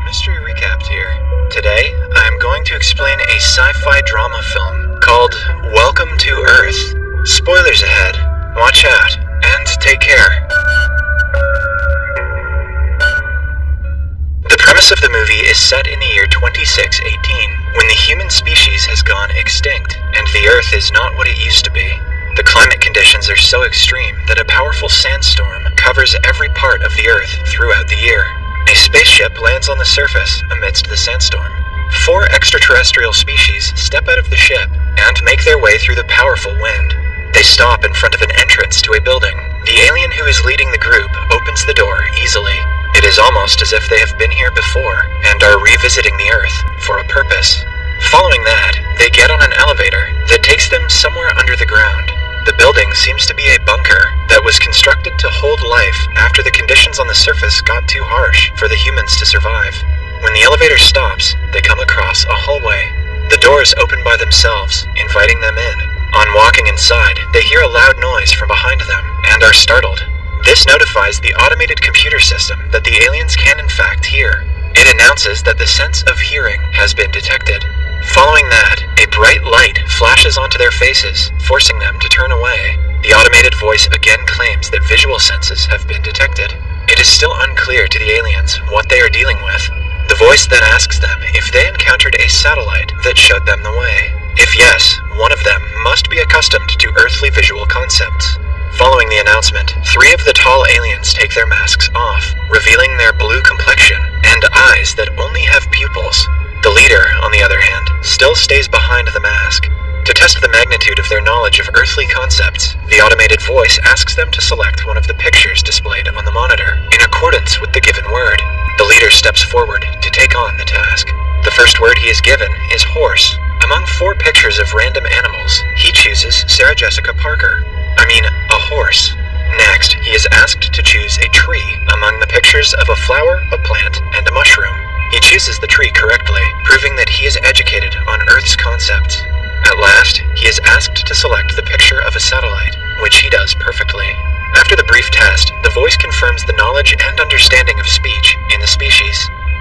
Mystery Recapped here. Today, I'm going to explain a sci-fi drama film called Welcome to Earth. Spoilers ahead. Watch out, and take care. The premise of the movie is set in the year 2618, when the human species has gone extinct, and the Earth is not what it used to be. The climate conditions are so extreme that a powerful sandstorm covers every part of the Earth throughout the year. A spaceship lands on the surface amidst the sandstorm. 4 extraterrestrial species step out of the ship and make their way through the powerful wind. They stop in front of an entrance to a building. The alien who is leading the group opens the door easily. It is almost as if they have been here before and are revisiting the Earth for a purpose. Following that, they get on an elevator that takes them somewhere under the ground. The building seems to be a bunker that was constructed to hold life after the conditions on the surface got too harsh for the humans to survive. When the elevator stops, they come across a hallway. The doors open by themselves, inviting them in. On walking inside, they hear a loud noise from behind them and are startled. This notifies the automated computer system that the aliens can in fact hear. It announces that the sense of hearing has been detected. Following that, a bright light flashes onto their faces, forcing them to turn away. The automated voice again claims that visual senses have been detected. It is still unclear to the aliens what they are dealing with. The voice then asks them if they encountered a satellite that showed them the way. If yes, one of them must be accustomed to earthly visual concepts. Following the announcement, 3 of the tall aliens take their masks off, revealing their blue complexion and eyes that only have pupils. The leader, on the other hand, still stays behind the mask. To test the magnitude of their knowledge of earthly concepts, the automated voice asks them to select one of the pictures displayed on the monitor, in accordance with the given word. The leader steps forward to take on the task. The first word he is given is horse. Among 4 pictures of random animals, he chooses Sarah Jessica Parker. A horse. Next, he is asked to choose a tree among the pictures of a flower, a plant, and a mushroom. He chooses the tree correctly, proving that he is educated on Earth's concepts. At last, he is asked to select the picture of a satellite, which he does perfectly. After the brief test, the voice confirms the knowledge and understanding of speech in the species.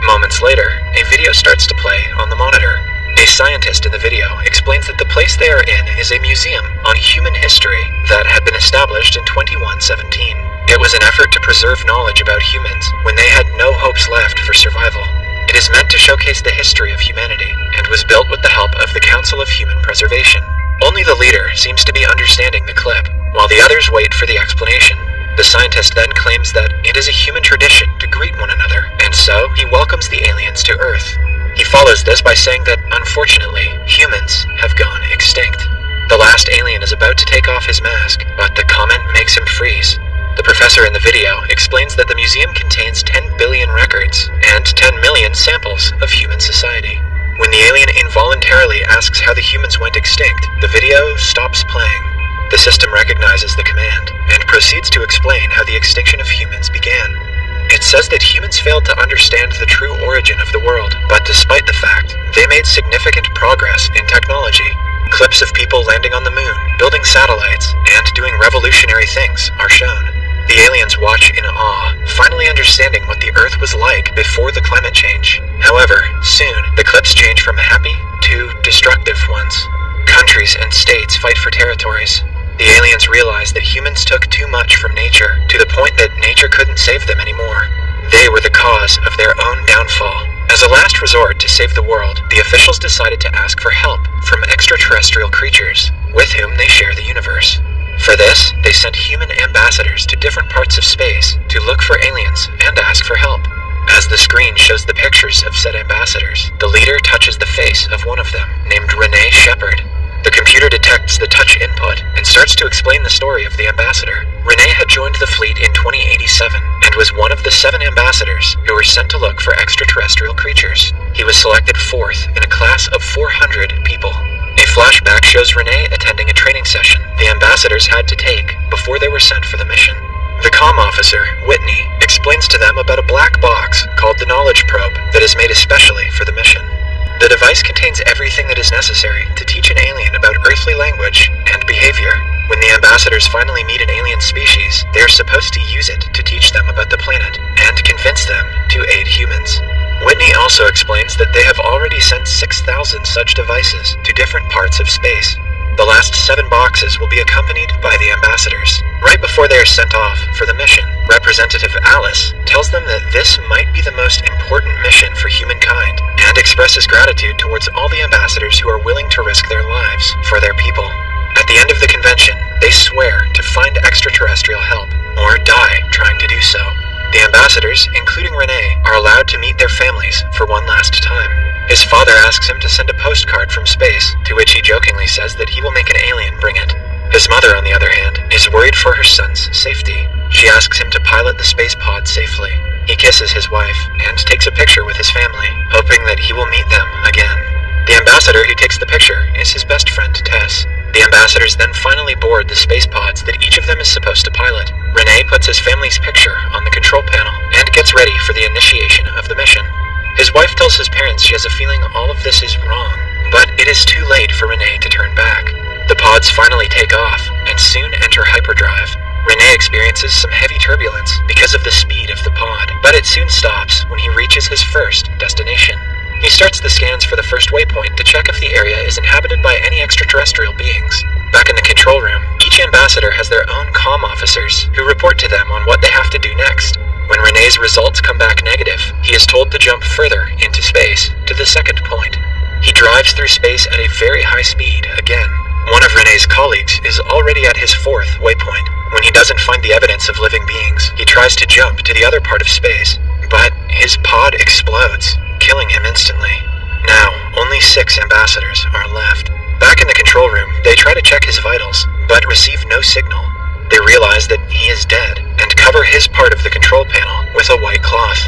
Moments later, a video starts to play on the monitor. A scientist in the video explains that the place they are in is a museum on human history that had been established in 2117. It was an effort to preserve knowledge about humans when they had no hopes left for survival. It is meant to showcase the history of humanity and was built with the help of the Council of Human Preservation. Only the leader seems to be understanding the clip, while the others wait for the explanation. The scientist then claims that it is a human tradition to greet one another, and so he welcomes the aliens to Earth. He follows this by saying that, unfortunately, humans have gone extinct. The last alien is about to take off his mask, but the comment makes him freeze. The professor in the video explains that the museum contains 10 billion records and 10 million samples of human society. When the alien involuntarily asks how the humans went extinct, the video stops playing. The system recognizes the command and proceeds to explain how the extinction of humans began. It says that humans failed to understand the true origin of the world, but despite the fact, they made significant progress in technology. Clips of people landing on the moon, building satellites, and doing revolutionary things are shown. The aliens watch in awe, finally understanding what the Earth was like before the climate change. However, soon, the clips change from happy to destructive ones. Countries and states fight for territories. The aliens realize that humans took too much from nature, to the point that nature couldn't save them anymore. They were the cause of their own downfall. As a last resort to save the world, the officials decided to ask for help from extraterrestrial creatures, with whom they share the universe. For this, they sent human ambassadors to different parts of space to look for aliens and ask for help. As the screen shows the pictures of said ambassadors, the leader touches the face of one of them, named Renee Shepard. The computer detects the touch input and starts to explain the story of the ambassador. Renee had joined the fleet in 2087 and was one of the 7 ambassadors who were sent to look for extraterrestrial creatures. He was selected 4th in a class of 400 people. A flashback shows Renee attending a training session the ambassadors had to take before they were sent for the mission. The comm officer, Whitney, explains to them about a black box called the Knowledge Probe that is made especially for the mission. The device contains everything that is necessary to teach an alien about earthly language and behavior. When the ambassadors finally meet an alien species, they are supposed to use it to teach them about the planet and convince them to aid humans. Whitney also explains that they have already sent 6,000 such devices to different parts of space. The last 7 boxes will be accompanied by the ambassadors. Right before they are sent off for the mission, Representative Alice tells them that this might be the most important mission for humankind, and expresses gratitude towards all the ambassadors who are willing to risk their lives for their people. At the end of the convention, they swear to find extraterrestrial help, or die trying to do so. The ambassadors, including Renee, are allowed to meet their families for one last time. His father asks him to send a postcard from space, to which he jokingly says that he will make an alien bring it. His mother, on the other hand, is worried for her son's safety. She asks him to pilot the space pod safely. He kisses his wife, and takes a picture with his family, hoping that he will meet them again. The ambassador who takes the picture is his best friend, Tess. The ambassadors then finally board the space pods that each of them is supposed to pilot. Renee puts his family's picture on the control panel, and gets ready for the initiation of the mission. His wife tells his parents she has a feeling all of this is wrong, but it is too late for Renee to turn back. The pods finally take off, and soon enter hyperdrive. Renee experiences some heavy turbulence because of the speed of the pod, but it soon stops when he reaches his first destination. He starts the scans for the first waypoint to check if the area is inhabited by any extraterrestrial beings. Back in the control room, each ambassador has their own comm officers who report to them on what they have to do next. When Renee's results come back negative, he is told to jump further into space, to the second point. He drives through space at a very high speed again. One of Renee's colleagues is already at his 4th waypoint. When he doesn't find the evidence of living beings, he tries to jump to the other part of space, but his pod explodes, killing him instantly. Now, only 6 ambassadors are left. Back in the control room, they try to check his vitals, but receive no signal. They realize that he is dead, and cover his part of the control panel with a white cloth.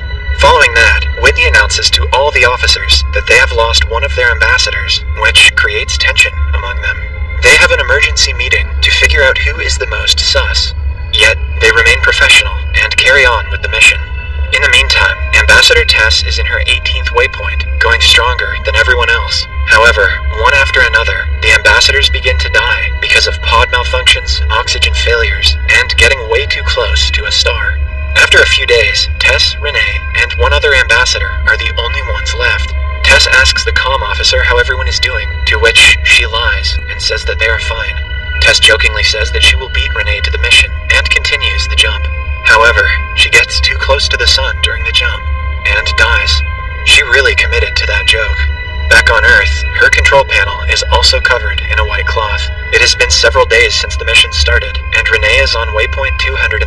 Following that, Whitney announces to all the officers that they have lost one of their ambassadors, which creates tension among them. They have an emergency meeting to figure out who is the most sus. Yet, they remain professional and carry on with the mission. In the meantime, Ambassador Tess is in her 18th waypoint, going stronger than everyone else. However, one after another, the ambassadors begin to die because of pod malfunctions, oxygen failures, and getting way too close to a star. After a few days, Tess, Renee, and one other ambassador are the only ones left. Tess asks the comm officer how everyone is doing, to which she lies and says that they are fine. Tess jokingly says that she will beat Renee to the mission and continues the jump. However, she gets too close to the sun during the jump and dies. She really committed to that joke. Back on Earth, her control panel is also covered in a white cloth. It has been several days since the mission started, and Renee is on waypoint 213.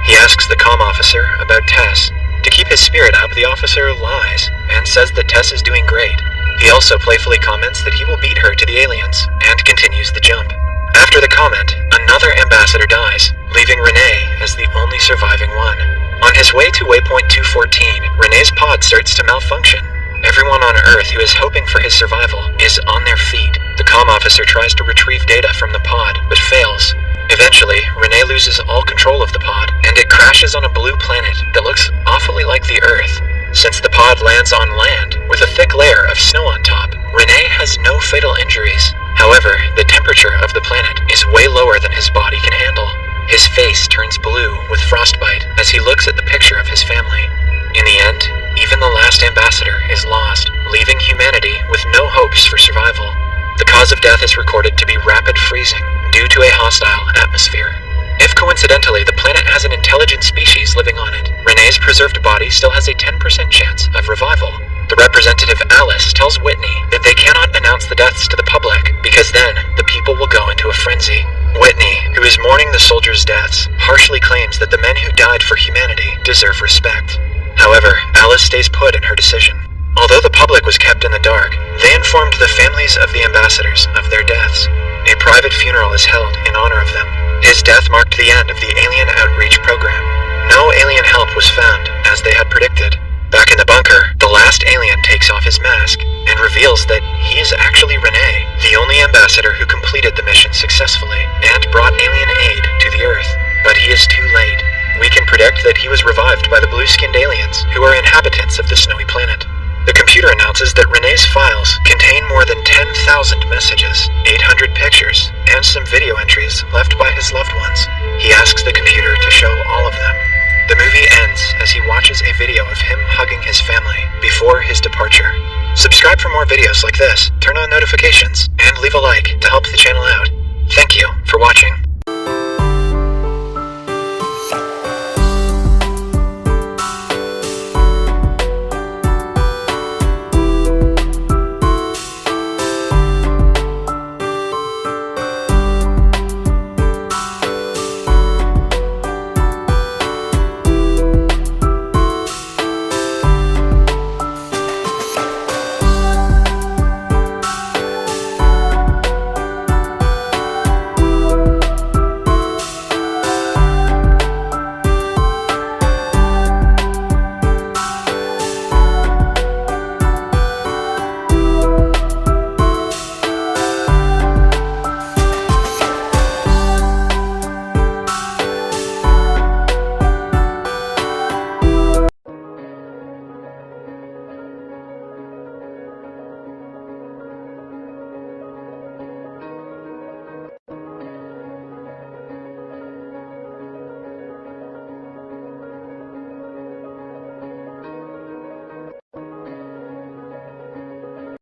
He asks the comm officer about Tess. To keep his spirit up, the officer lies and says that Tess is doing great. He also playfully comments that he will beat her to the aliens and continues the jump. After the comment, another ambassador dies, leaving Renee as the only surviving one. On his way to waypoint 214, Renee's pod starts to malfunction. Everyone on Earth who is hoping for his survival is on their feet. The comm officer tries to retrieve data from the pod, but fails. Eventually, Renee loses all control of the pod, and it crashes on a blue planet that looks awfully like the Earth. Since the pod lands on land, with a thick layer of snow on top, Renee has no fatal injuries. However, the temperature of the planet is way lower than his body can handle. His face turns blue with frostbite as he looks at the picture of his family. In the end, even the last ambassador is lost, leaving humanity with no hopes for survival. The cause of death is recorded to be rapid freezing due to a hostile atmosphere. If coincidentally the planet has an intelligent species living on it, Renee's preserved body still has a 10% chance of revival. The representative Alice tells Whitney that they cannot announce the deaths to the public because then the people will go into a frenzy. Whitney, who is mourning the soldiers' deaths, harshly claims that the men who died for humanity deserve respect. However, Alice stays put in her decision. Although the public was kept in the dark, they informed the families of the ambassadors of their deaths. A private funeral is held in honor of them. His death marked the end of the alien outreach program. No alien help was found, as they had predicted. Back in the bunker, the last alien takes off his mask and reveals that he is actually Renee, the only ambassador who completed the mission successfully and brought alien aid to the Earth. But he is too late. We can predict that he was revived by the blue-skinned aliens, who are inhabitants of the snowy planet. The computer announces that Renee's files contain more than 10,000 messages, 800 pictures, and some video entries left by his loved ones. He asks the computer to show all of them. The movie ends as he watches a video of him hugging his family before his departure. Subscribe for more videos like this, turn on notifications, and leave a like to help the channel out. Thank you for watching.